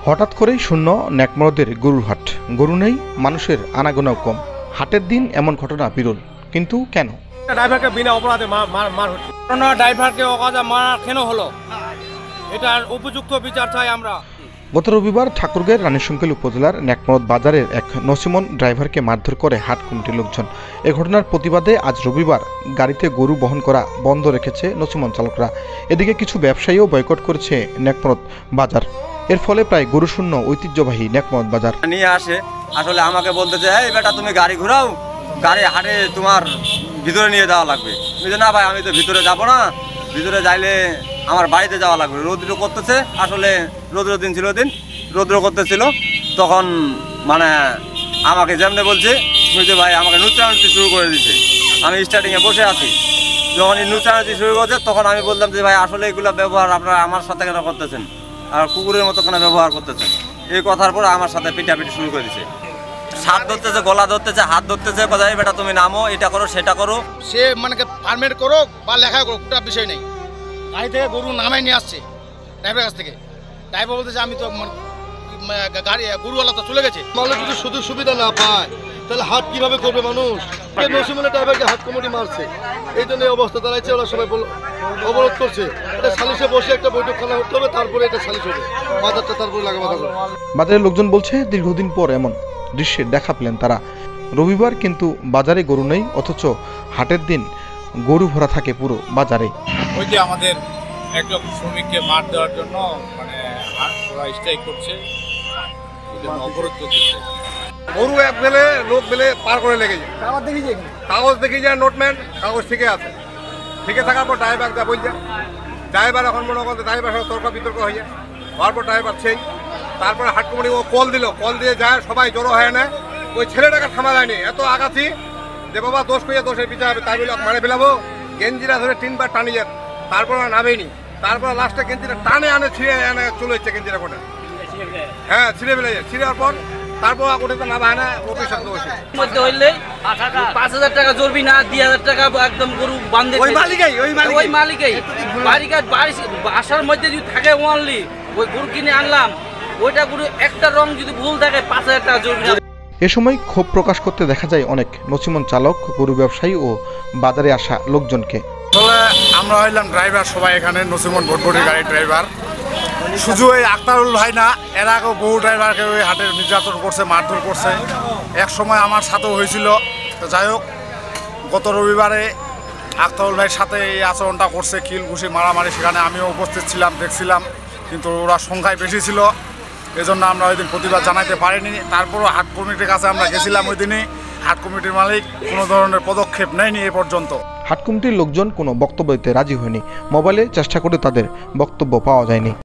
হঠাৎ করেই শূন্য ন্যাকমরদের গরুর হাট। গরু নেই, মানুষের আনাগোনাও কম। হাটের দিন এমন ঘটনা বিরল, কিন্তু কেন? ড্রাইভারকে বিনা অপরাধে মার হচ্ছে। ড্রাইভারকে অকাজা মার কেন হলো, এটার উপযুক্ত বিচার চাই আমরা। গত রবিবার ঠাকুরগাঁয়ের রানীশঙ্কেল উপজেলার ন্যাকমরদ বাজারের এক নসিমন ড্রাইভারকে মারধর করে হাট কমিটির লোকজন। এ ঘটনার প্রতিবাদে আজ রবিবার গাড়িতে গরু বহন করা বন্ধ রেখেছে নসিমন চালকরা। এদিকে কিছু ব্যবসায়ীও বয়কট করেছে ন্যাকমরদ বাজার। এর ফলে প্রায় গরুশূন্য ঐতিহ্যবাহী ন্যাকমরদ বাজার নিয়ে আসে। আসলে আমাকে বলতেছে, এই বেটা তুমি গাড়ি ঘুরাও, গাড়ি হাটে তোমার ভিতরে নিয়ে যাওয়া লাগবে। না ভাই, আমি তো ভিতরে যাব না, ভিতরে যাইলে আমার বাড়িতে যাওয়া লাগবে। রৌদ্র করতেছে, আসলে রৌদ্র দিন ছিল, রৌদ্র করতেছিল, তখন মানে আমাকে যেমনি বলছে বুঝতে ভাই, আমাকে নুচানাচি শুরু করে দিচ্ছে। আমি স্টার্টিংয়ে বসে আছি, যখন এই নুচানাচি শুরু করছে তখন আমি বললাম যে ভাই আসলে এগুলো ব্যবহার আপনারা আমার সাথে কেন করতেছেন, আর কুকুরের মতো কেন ব্যবহার করতেছেন। এই কথার পরে আমার সাথে পিটাপিটি শুরু করে দিচ্ছে। হাত ধরতেছে, গলা ধরতেছে, হাত ধরতেছে, কোথায় বেটা তুমি নামো, এটা করো সেটা করো। সে মানে পারমিট করো বা লেখা করো, ওটা বিষয় নেই। গাড়ি থেকে গরু নামাই নিয়ে আসছে ড্রাইভারের কাছ থেকে। ড্রাইভার বলতেছে আমি তো গাড়ি গরুওয়ালা তো চলে গেছে। মানুষ যদি শুধু সুবিধা না পায় তাহলে হাট কিভাবে করবে মানুষ? নসিমনের ড্রাইভারকে হাট কমিটি মারছে, এই জন্য অবস্থা দাঁড়াইছে। ওরা সবাই অবরোধ করছে। এটা সালিশে বসে একটা বৈঠকখানা হতে হবে, তারপরে এটা সালিশ হবে, বাজারটা তারপরে লাগাবাধা করবে। বাজারের লোকজন বলছে দীর্ঘদিন পর এমন দৃশ্যের দেখা পেলেন তারা। রবিবার কিন্তু বাজারে গরু নেই, অথচ হাটের দিন গরু ভরা থাকে পুরো বাজারে। ওই যে আমাদের একজন শ্রমিককে মার দেওয়ার জন্য মানে স্ট্রাইক করছে, অবরোধ করতেছে। গরু এক বেলে লোক বেলে পার করে লেগে যায়। কাগজ দেখি যায়, নোটম্যান কাগজ ঠিকই আছে। ঠিকই থাকার পর ড্রাইভার যা বলছে, ড্রাইভার এখন মনে করতে ড্রাইভার তর্ক বিতর্ক হয়ে যায়। হওয়ার পর ড্রাইভার সেই তারপরে হাট কমিটি ও কল দিল, কল দিয়ে যায়, সবাই জড়ো হয় না। ওই ছেলেটাকে থামা যায়নি, এত আগাছি যে বাবা দোষ পেয়ে দোষের বিচার হবে, তাই বলে মারে ফেলাবো। গেঞ্জিরা ধরে 3 বার টানিয়ে, তারপর নামেনি। তারপর লাস্টে গেঞ্জিটা টানে আনে, ছিঁড়ে আনে, চলে যাচ্ছে গেঞ্জিটা কোটে। হ্যাঁ, ছিঁড়ে ফেলে যায়। ছিঁড়ার পর তারপর ওটা তো নামায় না, ওকে শব্দ হয়েছে। মধ্যে হইলে 5,000 টাকা জরবি না, 2,000 টাকা একদম গরু বান্ধে ওই মালিকই বাড়ি আসার মধ্যে যদি থাকে ওনলি ওই গরু কিনে আনলাম, ওইটা গরু একটা রং যদি ভুল থাকে 5,000 টাকা জরবি না। এ সময় ক্ষোভ প্রকাশ করতে দেখা যায় অনেক নসিমন চালক, গরু ব্যবসায়ী ও বাজারে আসা লোকজনকে। আসলে আমরা হইলাম ড্রাইভার, সবাই এখানে নসিমন ভটভটির গাড়ির ড্রাইভার। শুধু এই আক্তারুল ভাই না, এর আগেও বহু ড্রাইভারকে ওই হাটের নির্যাতন করছে, মারধর করছে। এক সময় আমার সাথেও হয়েছিল। তো যাই হোক, গত রবিবারে আক্তারুল ভাইয়ের সাথে এই আচরণটা করছে, কিল ঘুষি মারামারি। সেখানে আমিও উপস্থিত ছিলাম, দেখছিলাম, কিন্তু ওরা সংখ্যায় বেশি ছিল, এজন্য আমরা ওই দিন প্রতিবাদ জানাইতে পারিনি। তারপরও হাট কমিটির কাছে আমরা গেছিলাম ওই দিনই। হাট কমিটির মালিক কোনো ধরনের পদক্ষেপ নেয়নি এ পর্যন্ত। হাট কমিটির লোকজন কোনো বক্তব্য দিতে রাজি হয়নি। মোবাইলে চেষ্টা করে তাদের বক্তব্য পাওয়া যায়নি।